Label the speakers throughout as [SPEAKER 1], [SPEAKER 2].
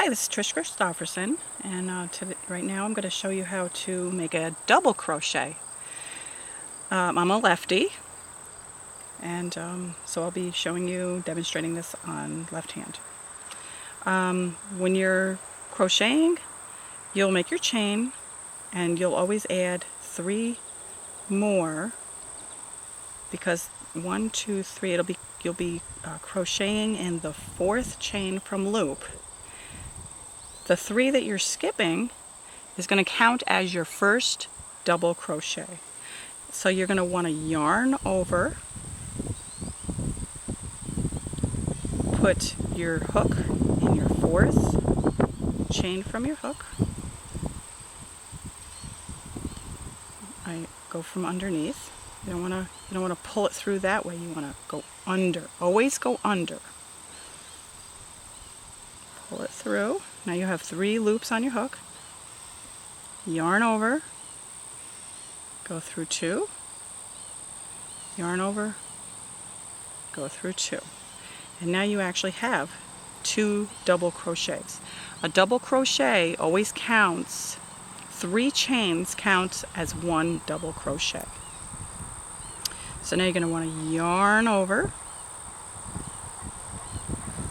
[SPEAKER 1] Hi, this is Patricia Kristoffersen, and right now I'm going to show you how to make a double crochet. I'm a lefty, and so I'll be showing you, demonstrating this on left hand. When you're crocheting, you'll make your chain, and you'll always add 3 more, because 1, 2, 3, you'll be crocheting in the 4th chain from loop. The 3 that you're skipping is going to count as your first double crochet. So you're going to want to yarn over, put your hook in your 4th chain from your hook. I go from underneath. You don't want to pull it through that way. You want to go under. Always go under. Pull it through. Now you have 3 loops on your hook. Yarn over, go through 2, yarn over, go through 2. And now you actually have 2 double crochets. A double crochet always counts, 3 chains counts as 1 double crochet. So now you're going to want to yarn over.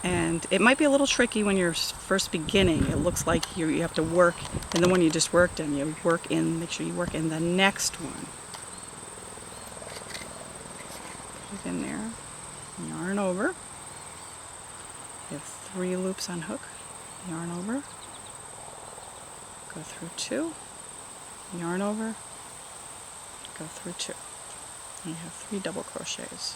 [SPEAKER 1] And it might be a little tricky when you're first beginning. It looks like you have to work in the one you just worked in. Make sure you work in the next one. Put it in there. Yarn over. You have 3 loops on hook. Yarn over. Go through 2. Yarn over. Go through 2. And you have 3 double crochets.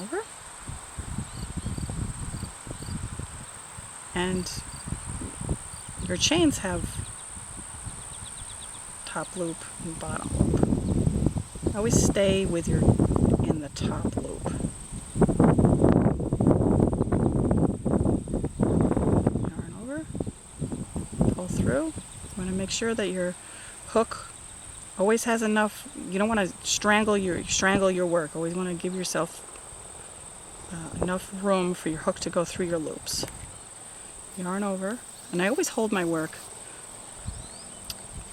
[SPEAKER 1] Over, and your chains have top loop and bottom loop. Always stay with your in the top loop. Yarn over, pull through. You want to make sure that your hook always has enough. You don't want to strangle your work. Always want to give yourself enough room for your hook to go through your loops. Yarn over, and I always hold my work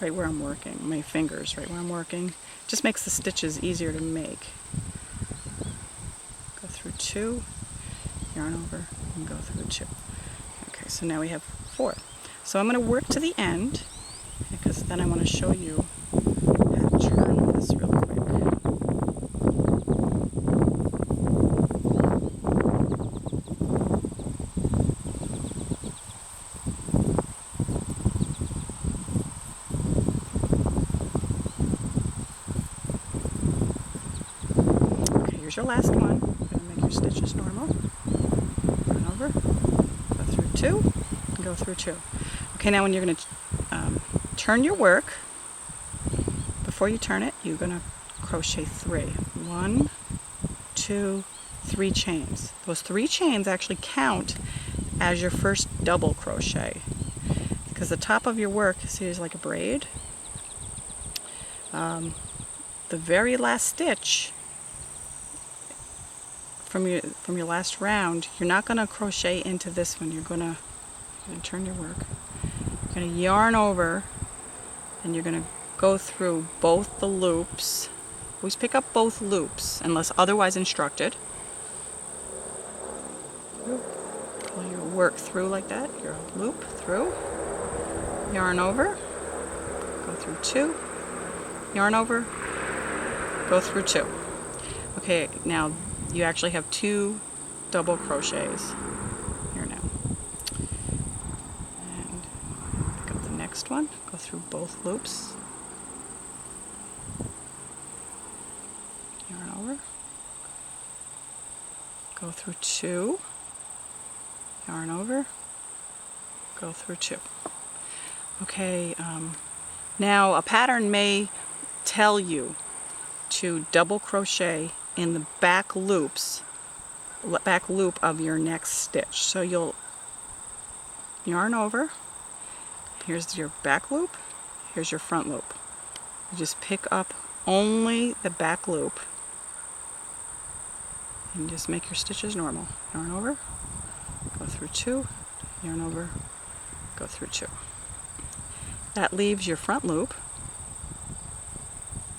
[SPEAKER 1] right where I'm working, my fingers right where I'm working. Just makes the stitches easier to make. Go through 2, yarn over, and go through 2. Okay, so now we have 4. So I'm going to work to the end, because then I want to show you how to turn this real quick. Here's your last one. You're going to make your stitches normal. Turn over, go through 2, and go through 2. Okay, now when you're going to turn your work, before you turn it, you're going to crochet 3. 1, 2, 3 chains. Those 3 chains actually count as your first double crochet, because the top of your work, see, is like a braid. The very last stitch from your last round, you're not going to crochet into this one. You're going to turn your work. You're going to yarn over, and you're going to go through both the loops. Always pick up both loops unless otherwise instructed. Pull your work through like that. Your loop through. Yarn over. Go through 2. Yarn over. Go through 2. Okay, now you actually have 2 double crochets here now. And pick up the next one, go through both loops, yarn over, go through 2, yarn over, go through 2. Okay, now a pattern may tell you to double crochet in the back loop of your next stitch. So you'll yarn over, here's your back loop, here's your front loop. You just pick up only the back loop and just make your stitches normal. Yarn over, go through 2, yarn over, go through 2. That leaves your front loop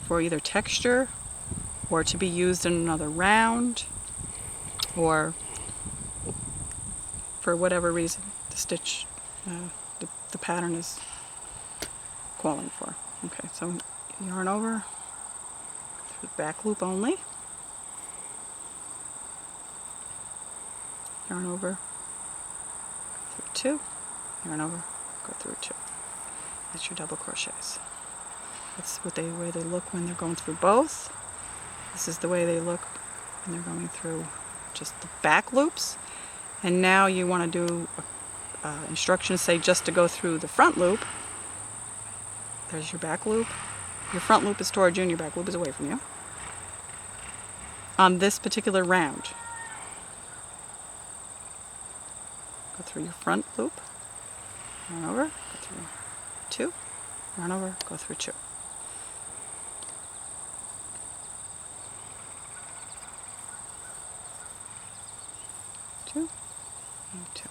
[SPEAKER 1] for either texture or to be used in another round, or for whatever reason the stitch, the pattern is calling for. Okay, so yarn over, through the back loop only, yarn over, through 2, yarn over, go through 2. That's your double crochets. That's what the way they look when they're going through both. This is the way they look when they're going through just the back loops. And now you want to do instructions say just to go through the front loop. There's your back loop. Your front loop is towards you and your back loop is away from you. On this particular round, go through your front loop, yarn over, go through 2, yarn over, go through 2. Two, and 2.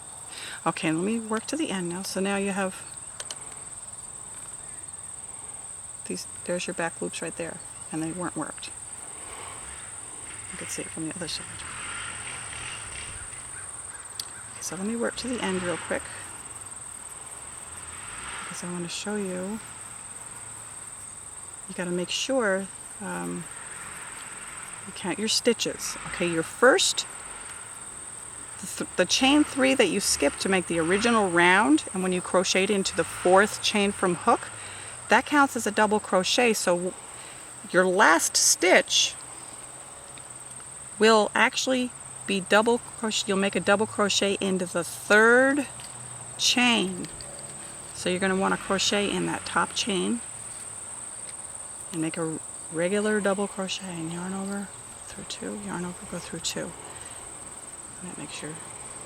[SPEAKER 1] Okay, let me work to the end now. So now you have these, there's your back loops right there, and they weren't worked. You can see it from the other side. Okay, so let me work to the end real quick, because I want to show you. You got to make sure you count your stitches. Okay, your first, the chain 3 that you skipped to make the original round, and when you crocheted into the 4th chain from hook, that counts as a double crochet. So your last stitch will actually be double crochet. You'll make a double crochet into the 3rd chain. So you're going to want to crochet in that top chain and make a regular double crochet and yarn over, through 2, yarn over, go through 2. And that makes your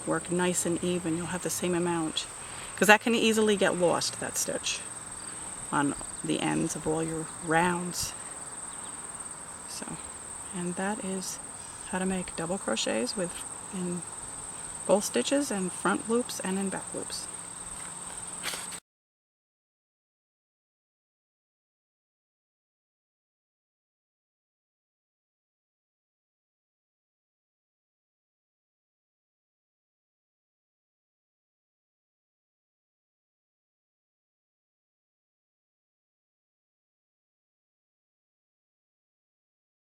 [SPEAKER 1] work nice and even. You'll have the same amount, because that can easily get lost, that stitch, on the ends of all your rounds. So, and that is how to make double crochets in both stitches and front loops and in back loops.